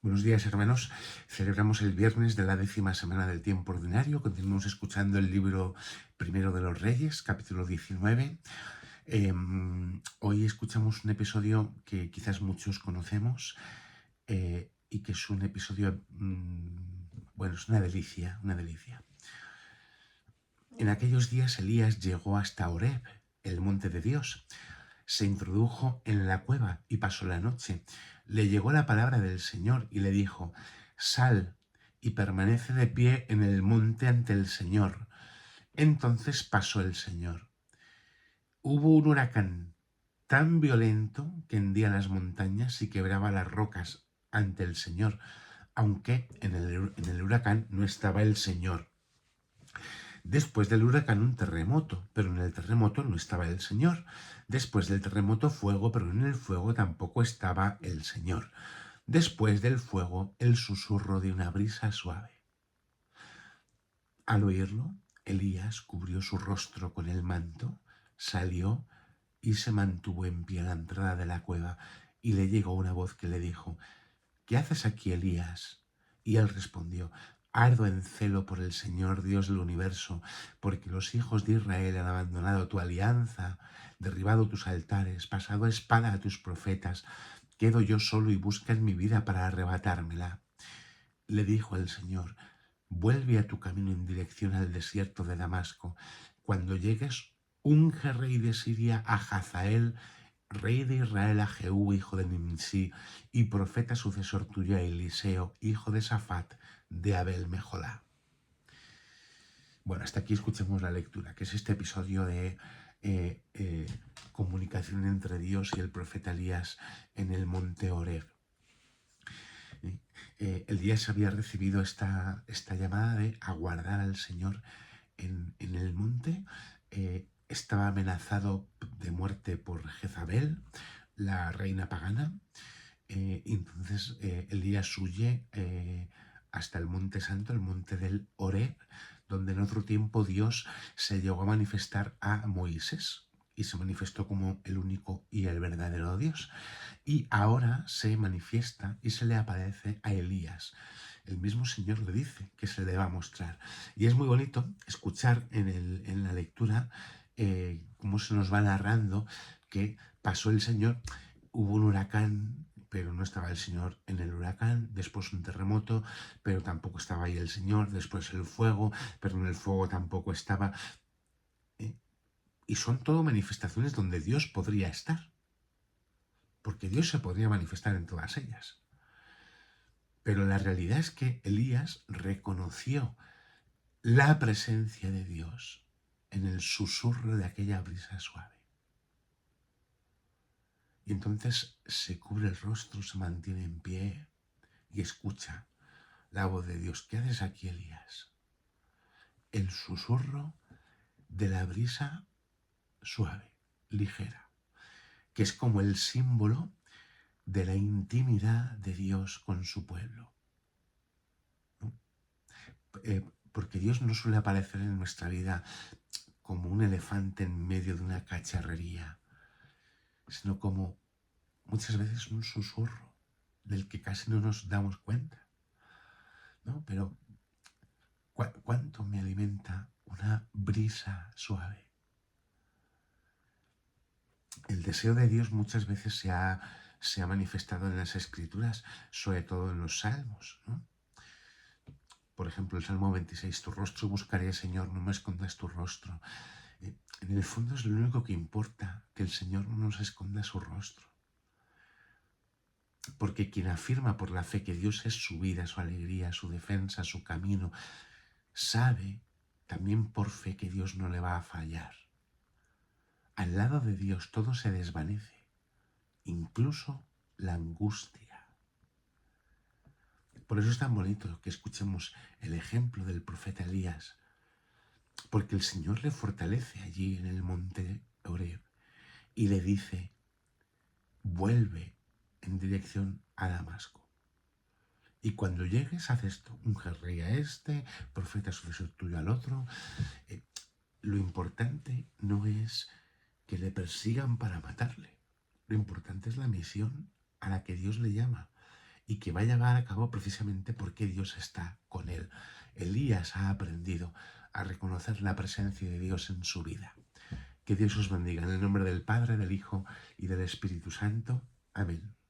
Buenos días, hermanos. Celebramos el viernes de la 10ª semana del tiempo ordinario. Continuamos escuchando el libro primero de los Reyes, capítulo 19. Hoy escuchamos un episodio que quizás muchos conocemos y que es un episodio, bueno, es una delicia, una delicia. En aquellos días Elías llegó hasta Horeb, el monte de Dios. Se introdujo en la cueva y pasó la noche. Le llegó la palabra del Señor y le dijo: Sal y permanece de pie en el monte ante el Señor. Entonces pasó el Señor. Hubo un huracán tan violento que hendía las montañas y quebraba las rocas ante el Señor, aunque en el huracán no estaba el Señor. Después del huracán un terremoto, pero en el terremoto no estaba el Señor. Después del terremoto fuego, pero en el fuego tampoco estaba el Señor. Después del fuego el susurro de una brisa suave. Al oírlo, Elías cubrió su rostro con el manto, salió y se mantuvo en pie a la entrada de la cueva, y le llegó una voz que le dijo: ¿Qué haces aquí, Elías? Y él respondió: Ardo en celo por el Señor Dios del universo, porque los hijos de Israel han abandonado tu alianza, derribado tus altares, pasado espada a tus profetas. Quedo yo solo y buscan mi vida para arrebatármela. Le dijo el Señor: Vuelve a tu camino en dirección al desierto de Damasco. Cuando llegues, unge rey de Siria a Hazael, rey de Israel, a Jehú, hijo de Nimsi, y profeta sucesor tuyo a Eliseo, hijo de Safat, de Abel Mejolá. Bueno, hasta aquí escuchemos la lectura, que es este episodio de comunicación entre Dios y el profeta Elías en el monte Horeb. Elías había recibido esta llamada de aguardar al Señor en el monte. Estaba amenazado de muerte por Jezabel, la reina pagana. Entonces Elías huye hasta el monte santo, el monte del Horeb, donde en otro tiempo Dios se llegó a manifestar a Moisés y se manifestó como el único y el verdadero Dios. Y ahora se manifiesta y se le aparece a Elías. El mismo Señor le dice que se le va a mostrar. Y es muy bonito escuchar en la lectura cómo se nos va narrando que pasó el Señor. Hubo un huracán, pero no estaba el Señor en el huracán. Después un terremoto, pero tampoco estaba ahí el Señor. Después el fuego, pero en el fuego tampoco estaba. Y son todo manifestaciones donde Dios podría estar, porque Dios se podría manifestar en todas ellas. Pero la realidad es que Elías reconoció la presencia de Dios en el susurro de aquella brisa suave. Y entonces se cubre el rostro, se mantiene en pie y escucha la voz de Dios. ¿Qué haces aquí, Elías? El susurro de la brisa suave, ligera, que es como el símbolo de la intimidad de Dios con su pueblo. ¿No? Porque Dios no suele aparecer en nuestra vida como un elefante en medio de una cacharrería, sino como muchas veces un susurro del que casi no nos damos cuenta, ¿no? Pero ¿cuánto me alimenta una brisa suave? El deseo de Dios muchas veces se ha manifestado en las Escrituras, sobre todo en los Salmos, ¿no? Por ejemplo, el Salmo 26, tu rostro buscaré, Señor, no me escondas tu rostro. En el fondo es lo único que importa, que el Señor no nos esconda su rostro. Porque quien afirma por la fe que Dios es su vida, su alegría, su defensa, su camino, sabe también por fe que Dios no le va a fallar. Al lado de Dios todo se desvanece, incluso la angustia. Por eso es tan bonito que escuchemos el ejemplo del profeta Elías, porque el Señor le fortalece allí en el monte Horeb y le dice: vuelve en dirección a Damasco. Y cuando llegues, haz esto: unge rey a este, profeta sucesor tuyo al otro. Lo importante no es que le persigan para matarle. Lo importante es la misión a la que Dios le llama. y que va a llevar a cabo precisamente porque Dios está con él. Elías ha aprendido a reconocer la presencia de Dios en su vida. Que Dios os bendiga. En el nombre del Padre, del Hijo y del Espíritu Santo. Amén.